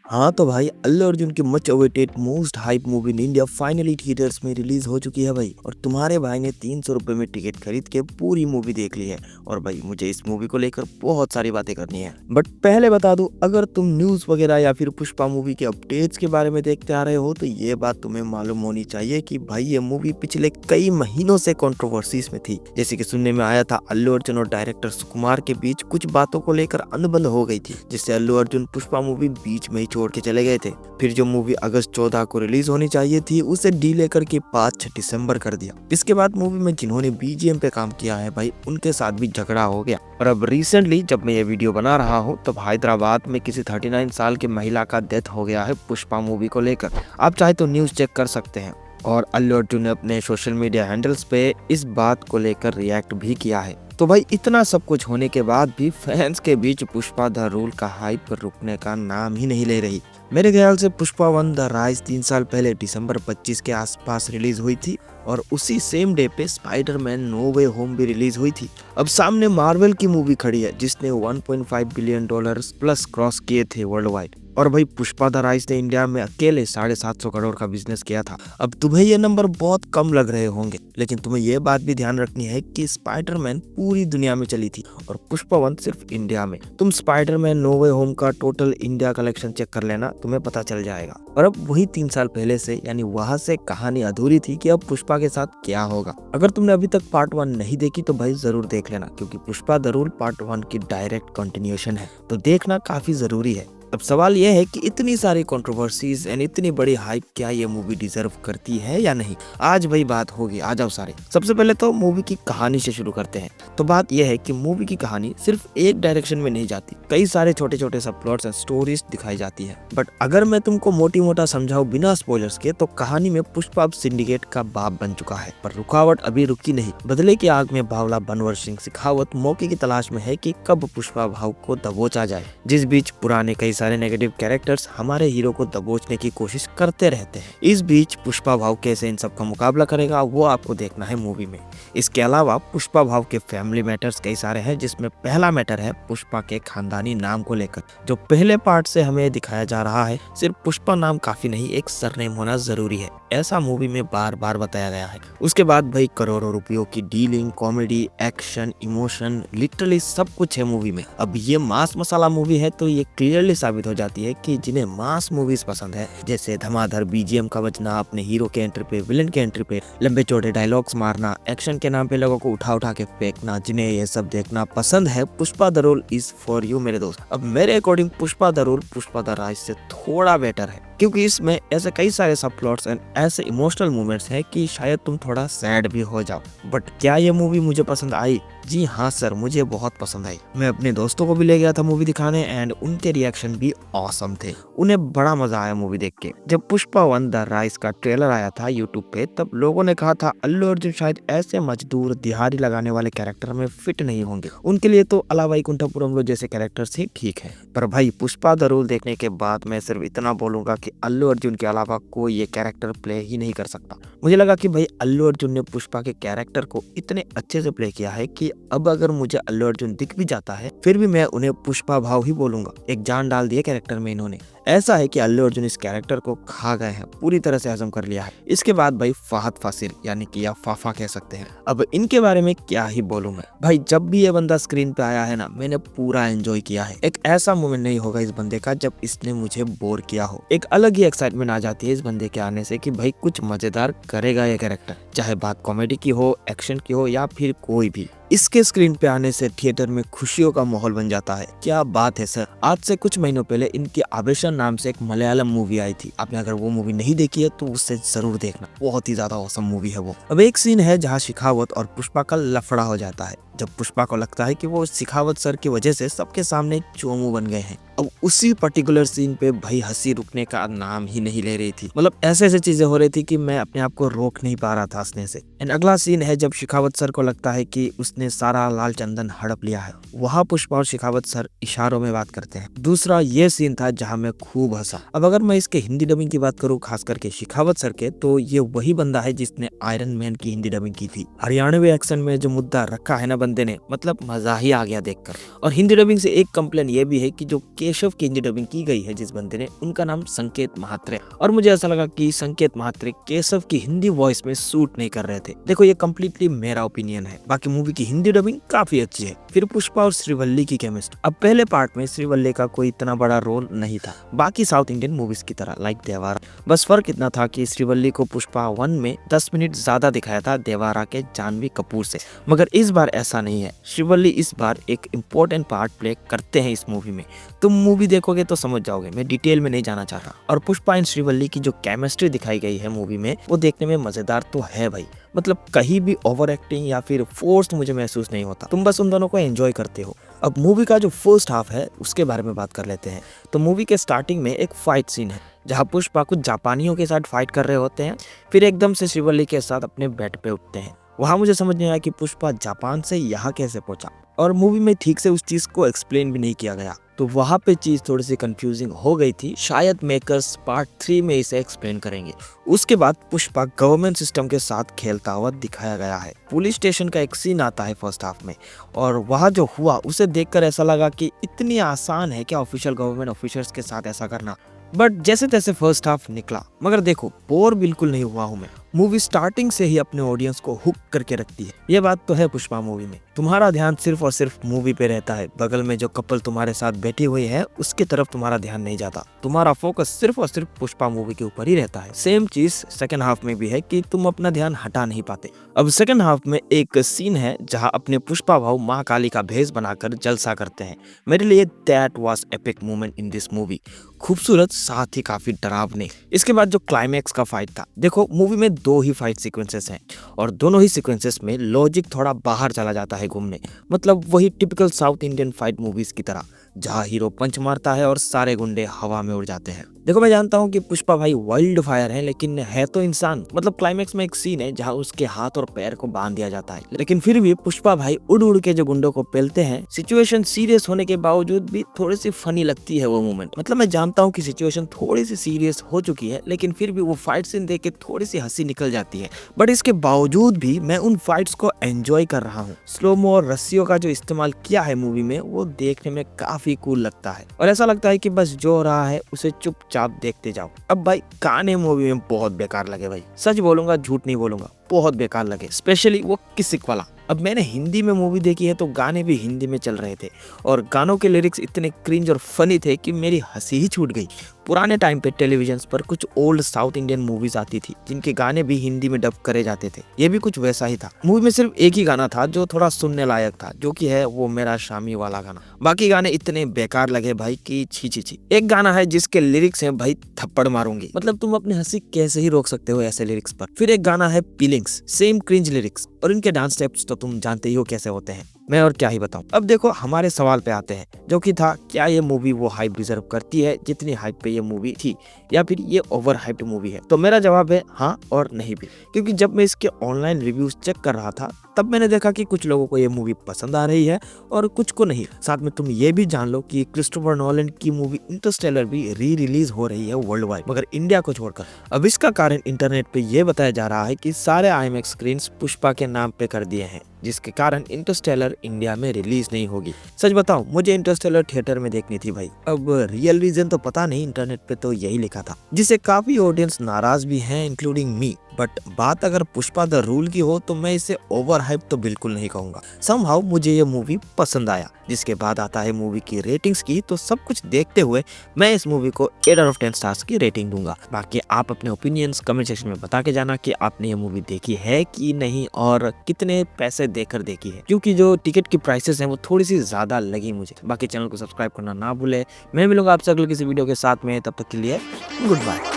हाँ तो भाई अल्लू अर्जुन की much awaited most hype movie in India finally theatres में रिलीज हो चुकी है भाई। और तुम्हारे भाई ने 300 रुपए में टिकट खरीद के पूरी मूवी देख ली है। और भाई मुझे इस मूवी को लेकर बहुत सारी बातें करनी है, बट पहले बता दूं, अगर तुम न्यूज वगैरह या फिर पुष्पा मूवी के अपडेट्स के बारे में देखते आ रहे हो तो ये बात तुम्हें मालूम होनी चाहिए कि भाई ये मूवी पिछले कई महीनों से कंट्रोवर्सीज में थी। जैसे कि सुनने में आया था अल्लू अर्जुन और डायरेक्टर सुकुमार के बीच कुछ बातों को लेकर अनबन हो गई थी, जिससे अल्लू अर्जुन पुष्पा मूवी बीच में ही छोड़ के चले गए थे। फिर जो मूवी अगस्त 14 को रिलीज होनी चाहिए थी उसे डीले करके 5 दिसंबर कर दिया। इसके बाद मूवी में जिन्होंने बीजीएम पे काम किया है भाई उनके साथ भी झगड़ा हो गया। और अब रिसेंटली जब मैं ये वीडियो बना रहा हूँ तब हैदराबाद में किसी 39 साल की महिला का डेथ हो गया है पुष्पा मूवी को लेकर। आप चाहे तो न्यूज चेक कर सकते हैं। और अल्लू अर्जुन ने अपने सोशल मीडिया हैंडल्स पे इस बात को लेकर रिएक्ट भी किया है। तो भाई इतना सब कुछ होने के बाद भी फैंस के बीच पुष्पा द रूल का हाइप रुकने का नाम ही नहीं ले रही। मेरे ख्याल से पुष्पा 1 द राइज 3 साल पहले दिसंबर 25 के आसपास रिलीज हुई थी और उसी सेम डे पे स्पाइडरमैन नो वे होम भी रिलीज हुई थी। अब सामने मार्वल की मूवी खड़ी है जिसने 1.5 बिलियन डॉलर्स प्लस क्रॉस किए थे वर्ल्ड वाइड। और भाई पुष्पा द राइज ने इंडिया में अकेले 750 करोड़ का बिजनेस किया था। अब तुम्हें ये नंबर बहुत कम लग रहे होंगे, लेकिन तुम्हें ये बात भी ध्यान रखनी है कि स्पाइडरमैन पूरी दुनिया में चली थी और पुष्पा 1 सिर्फ इंडिया में। तुम स्पाइडरमैन नो वे होम का टोटल इंडिया कलेक्शन चेक कर लेना, तुम्हें पता चल जाएगा। और अब वही 3 साल पहले से यानी वहां से कहानी अधूरी थी कि अब पुष्पा के साथ क्या होगा। अगर तुमने अभी तक पार्ट 1 नहीं देखी तो भाई जरूर देख लेना, क्योंकि पुष्पा द रूल पार्ट 1 की डायरेक्ट कंटिन्यूएशन है, तो देखना काफी जरूरी है। अब सवाल यह है कि इतनी सारी कंट्रोवर्सीज एंड इतनी बड़ी हाइप क्या ये मूवी डिजर्व करती है या नहीं। आज भाई बात होगी, आ जाओ सारे। सबसे पहले तो मूवी की कहानी से शुरू करते हैं। तो बात यह है कि मूवी की कहानी सिर्फ एक डायरेक्शन में नहीं जाती, कई सारे छोटे छोटे सब प्लॉट्स एंड स्टोरीज दिखाई जाती है। बट अगर मैं तुमको मोटी मोटा समझाऊं बिना स्पॉयलर्स के, तो कहानी में पुष्पा अब सिंडिकेट का बाप बन चुका है। पर रुकावट अभी रुकी नहीं। बदले की आग में बावला बनवर सिंह शेखावत मौके की तलाश में है कि कब पुष्पा भाव को दबोचा जाए। जिस बीच पुराने कई सारे नेगेटिव कैरेक्टर्स हमारे हीरो को दबोचने की कोशिश करते रहते हैं। इस बीच पुष्पा भाव कैसे इन सब का मुकाबला करेगा वो आपको देखना है मूवी में। इसके अलावा पुष्पा भाव के फैमिली मैटर्स कई सारे हैं, जिसमें पहला मैटर है पुष्पा के खानदानी नाम को लेकर। जो पहले पार्ट से हमें दिखाया जा रहा है, सिर्फ पुष्पा नाम काफी नहीं, एक सरनेम होना जरूरी है, ऐसा मूवी में बार बार बताया गया है। उसके बाद भाई करोड़ों रुपयों की dealing, comedy, action, emotion, literally सब कुछ है मूवी में। अब ये मास मसाला मूवी है तो ये क्लियरली साबित हो जाती है कि जिन्हें मास मूवीज पसंद है, जैसे धमाधर बीजीएम का बजना, अपने हीरो के एंट्री पे, विलन के एंट्री पे लंबे चौड़े डायलॉग्स मारना, एक्शन के नाम पे लोगों को उठा उठा के फेंकना, जिन्हें ये सब देखना पसंद है, Pushpa the role is for you मेरे दोस्त। अब मेरे according Pushpa the role Pushpa the rise से थोड़ा बेटर है, क्योंकि इसमें ऐसे कई सारे सब प्लॉट्स एंड ऐसे इमोशनल मोमेंट्स हैं कि शायद तुम थोड़ा सैड भी हो जाओ। बट क्या ये मूवी मुझे पसंद आई? जी हाँ सर, मुझे बहुत पसंद आई। मैं अपने दोस्तों को भी ले गया था मूवी दिखाने एंड उनके रिएक्शन भी ऑसम थे। उन्हें बड़ा मजा आया मूवी देख के। जब पुष्पा 1 द राइज का ट्रेलर आया था यूट्यूब पे, तब लोगों ने कहा था अल्लू अर्जुन शायद ऐसे मजदूर दिहाड़ी लगाने वाले कैरेक्टर में फिट नहीं होंगे, उनके लिए तो अला वैकुंठपुरम जैसे कैरेक्टर्स ही ठीक है। पर भाई पुष्पा द रूल देखने के बाद मैं सिर्फ इतना बोलूंगा कि अल्लू अर्जुन के अलावा कोई ये कैरेक्टर प्ले ही नहीं कर सकता। मुझे लगा कि भाई अल्लू अर्जुन ने पुष्पा के कैरेक्टर को इतने अच्छे से प्ले किया है कि अब अगर मुझे अल्लू अर्जुन दिख भी जाता है फिर भी मैं उन्हें पुष्पा भाव ही बोलूंगा। एक जान डाल दिए कैरेक्टर में इन्होंने। ऐसा है कि अल्लू अर्जुन इस कैरेक्टर को खा गए हैं, पूरी तरह से हजम कर लिया है। इसके बाद भाई फहद फासिल यानी कि या फाफा कह सकते हैं। अब इनके बारे में क्या ही बोलूं मैं। भाई जब भी ये बंदा स्क्रीन पे आया है ना, मैंने पूरा एंजॉय किया है। एक ऐसा मोमेंट नहीं होगा इस बंदे का जब इसने मुझे बोर किया हो। एक अलग ही एक्साइटमेंट आ जाती है इस बंदे के आने से कि भाई कुछ मजेदार करेगा ये कैरेक्टर, चाहे बात कॉमेडी की हो, एक्शन की हो या फिर कोई भी। इसके स्क्रीन पे आने से थिएटर में खुशियों का माहौल बन जाता है। क्या बात है सर। आज से कुछ महीनों पहले इनकी आवेशन नाम से एक मलयालम मूवी आई थी। आपने अगर वो मूवी नहीं देखी है तो उससे जरूर देखना, बहुत ही ज्यादा औसम मूवी है वो। अब एक सीन है जहाँ शेखावत और पुष्पा का लफड़ा हो जाता है, जब पुष्पा को लगता है कि वो शेखावत सर की वजह से सबके सामने चोमू बन गए हैं। अब उसी पर्टिकुलर सीन पे भाई हंसी रुकने का नाम ही नहीं ले रही थी। मतलब ऐसे ऐसे चीजें हो रही थी कि मैं अपने आप को रोक नहीं पा रहा था हंसने से। एंड अगला सीन है जब शेखावत सर को लगता है कि उस जिसने सारा लाल चंदन हड़प लिया है। वहाँ पुष्पा और शेखावत सर इशारों में बात करते हैं। दूसरा ये सीन था जहाँ मैं खूब हंसा। अब अगर मैं इसके हिंदी डबिंग की बात करूँ, खास करके शेखावत सर के, तो ये वही बंदा है जिसने आयरन मैन की हिंदी डबिंग की थी। हरियाणवी एक्सेंट में जो मुद्दा रखा है ना बंदे ने, मतलब मजा ही आ गया देखकर। और हिंदी डबिंग से एक कंप्लेन ये भी है कि जो केशव की हिंदी डबिंग की गई है जिस बंदे ने, उनका नाम संकेत महात्रे, और मुझे ऐसा लगा कि संकेत महात्रे केशव की हिंदी वॉइस में सूट नहीं कर रहे थे। देखो ये कम्प्लीटली मेरा ओपिनियन है, बाकी मूवी की हिंदी डबिंग काफी अच्छी है। फिर पुष्पा और श्रीवल्ली की केमिस्ट्री। अब पहले पार्ट में श्रीवल्ली का कोई इतना बड़ा रोल नहीं था, बाकी साउथ इंडियन मूवीज की तरह, लाइक देवारा। बस फर्क इतना था कि श्रीवल्ली को पुष्पा 1 में 10 मिनट ज्यादा दिखाया था देवारा के जानवी कपूर से, मगर इस बार ऐसा नहीं है। श्रीवल्ली इस बार एक इम्पोर्टेंट पार्ट प्ले करते हैं इस मूवी में। तुम मूवी देखोगे तो समझ जाओगे, मैं डिटेल में नहीं जाना चाह रहा। और पुष्पा एंड श्रीवल्ली की जो केमिस्ट्री दिखाई गई है मूवी में, वो देखने में मजेदार तो है भाई। मतलब कहीं भी ओवर एक्टिंग या फिर फोर्स मुझे महसूस नहीं होता, तुम बस उन दोनों को एंजॉय करते हो। अब मूवी का जो फर्स्ट हाफ है उसके बारे में बात कर लेते हैं। तो मूवी के स्टार्टिंग में एक फाइट सीन है जहाँ पुष्पा कुछ जापानियों के साथ फाइट कर रहे होते हैं, फिर एकदम से श्रीवल्ली के साथ अपने बेड पे उठते हैं। वहाँ मुझे समझ नहीं आया कि पुष्पा जापान से यहाँ कैसे पहुंचा, और मूवी में ठीक से उस चीज को एक्सप्लेन भी नहीं किया गया, तो वहाँ पे चीज थोड़ी सी कंफ्यूजिंग हो गई थी। शायद मेकर्स पार्ट 3 में इसे एक्सप्लेन करेंगे। उसके बाद पुष्पा गवर्नमेंट सिस्टम के साथ खेलता हुआ दिखाया गया है। पुलिस स्टेशन का एक सीन आता है फर्स्ट हाफ में, और वहाँ जो हुआ उसे देखकर ऐसा लगा कि इतनी आसान है क्या ऑफिशियल गवर्नमेंट ऑफिसर्स के साथ ऐसा करना। बट जैसे तैसे फर्स्ट हाफ निकला, मगर देखो बोर बिल्कुल नहीं हुआ हूँ मैं। मूवी स्टार्टिंग से ही अपने ऑडियंस को हुक करके रखती है, ये बात तो है पुष्पा मूवी में। तुम्हारा ध्यान सिर्फ और सिर्फ मूवी पे रहता है, बगल में जो कपल तुम्हारे साथ बैठी हुई है उसकी तरफ तुम्हारा ध्यान नहीं जाता। तुम्हारा फोकस सिर्फ और सिर्फ पुष्पा मूवी के ऊपर ही रहता है। सेम चीज सेकंड हाफ में भी है कि तुम अपना ध्यान हटा नहीं पाते। अब सेकंड हाफ में एक सीन है जहाँ अपने पुष्पा भाव माँ काली का भेष बनाकर जलसा करते हैं। मेरे लिए that was epic moment in this movie. खूबसूरत, साथ ही काफी डरावने। इसके बाद जो क्लाइमैक्स का फाइट था, देखो मूवी में 2 ही फाइट सीक्वेंसेस हैं, और दोनों ही सीक्वेंसेस में लॉजिक थोड़ा बाहर चला जाता है घूमने। मतलब वही typical south Indian fight movies की तरह, जहाँ हीरो पंच मारता है और सारे गुंडे हवा में उड़ जाते हैं। देखो मैं जानता हूँ कि पुष्पा भाई वाइल्ड फायर है, लेकिन है तो इंसान। मतलब क्लाइमैक्स में एक सीन है जहाँ उसके हाथ और पैर को बांध दिया जाता है, लेकिन फिर भी पुष्पा भाई उड़ उड़ के जो गुंडों को पेलते हैं। सिचुएशन सीरियस होने के बावजूद भी थोड़ी सी फनी लगती है वो मोमेंट। मतलब मैं जानता हूँ कि सिचुएशन थोड़ी सी सीरियस हो चुकी है, लेकिन फिर भी वो फाइट सीन देख के थोड़ी सी हंसी निकल जाती है। बट इसके बावजूद भी मैं उन फाइट्स को एंजॉय कर रहा हूँ। स्लोमो और रस्सियों का जो इस्तेमाल किया है मूवी में, वो देखने में काफी कूल लगता है, और ऐसा लगता है कि बस जो हो रहा है उसे चुपचाप देखते जाओ। अब भाई गाने मूवी में बहुत बेकार लगे भाई, सच बोलूंगा झूठ नहीं बोलूंगा, बहुत बेकार लगे। स्पेशली वो किसिक वाला। अब मैंने हिंदी में मूवी देखी है तो गाने भी हिंदी में चल रहे थे, और गानों के लिरिक्स इतने क्रिंज और फनी थे कि मेरी हंसी ही छूट गई। पुराने टाइम पे टेलीविजन पर कुछ ओल्ड साउथ इंडियन मूवीज आती थी जिनके गाने भी हिंदी में डब करे जाते थे, ये भी कुछ वैसा ही था। मूवी में सिर्फ एक ही गाना था जो थोड़ा सुनने लायक था, जो कि है वो मेरा शामी वाला गाना। बाकी गाने इतने बेकार लगे भाई कि छी छी छी। एक गाना है जिसके लिरिक्स हैं भाई थप्पड़ मारूंगी, मतलब तुम अपनी हंसी कैसे ही रोक सकते हो ऐसे लिरिक्स पर। फिर एक गाना है फीलिंग्स, सेम क्रिंज लिरिक्स, और इनके डांस स्टेप्स तो तुम जानते ही हो कैसे होते हैं, मैं और क्या ही बताऊं। अब देखो हमारे सवाल पे आते हैं, जो कि था क्या ये मूवी वो हाइप डिजर्व करती है जितनी हाइप पे ये मूवी थी, या फिर ये ओवर हाइप्ड मूवी है। तो मेरा जवाब है हाँ और नहीं भी, क्योंकि जब मैं इसके ऑनलाइन रिव्यूज चेक कर रहा था तब मैंने देखा कि कुछ लोगों को ये मूवी पसंद आ रही है और कुछ को नहीं। साथ में तुम ये भी जान लो कि क्रिस्टोफर नोलन की मूवी इंटरस्टेलर भी री रिलीज हो रही है वर्ल्ड वाइड, मगर इंडिया को छोड़कर। अब इसका कारण इंटरनेट पे ये बताया जा रहा है कि सारे IMAX स्क्रीन्स पुष्पा के नाम पे कर दिए हैं, जिसके कारण इंटरस्टेलर इंडिया में रिलीज नहीं होगी। सच बताऊं, मुझे इंटरस्टेलर थिएटर में देखनी थी भाई। अब रियल रीजन तो पता नहीं, इंटरनेट पे तो यही लिखा था, जिससे काफी ऑडियंस नाराज भी हैं, इंक्लूडिंग मी। बट बात अगर पुष्पा द रूल की हो तो मैं इसे ओवर हाइप तो बिल्कुल नहीं कहूंगा। समहाउ मुझे ये मूवी पसंद आया। जिसके बाद आता है मूवी की रेटिंग्स की, तो सब कुछ देखते हुए मैं इस मूवी को 8 आउट ऑफ 10 स्टार्स की रेटिंग दूंगा। बाकी आप अपने ओपिनियंस कमेंट सेक्शन में बता के जाना कि आपने ये मूवी देखी है कि नहीं, और कितने पैसे देकर देखी है, क्योंकि जो टिकट की प्राइसेस हैं वो थोड़ी सी ज्यादा लगी मुझे। बाकी चैनल को सब्सक्राइब करना ना भूले। मैं मिलूंगा आपसे अगले किसी वीडियो के साथ में, तब तक के लिए गुड बाय।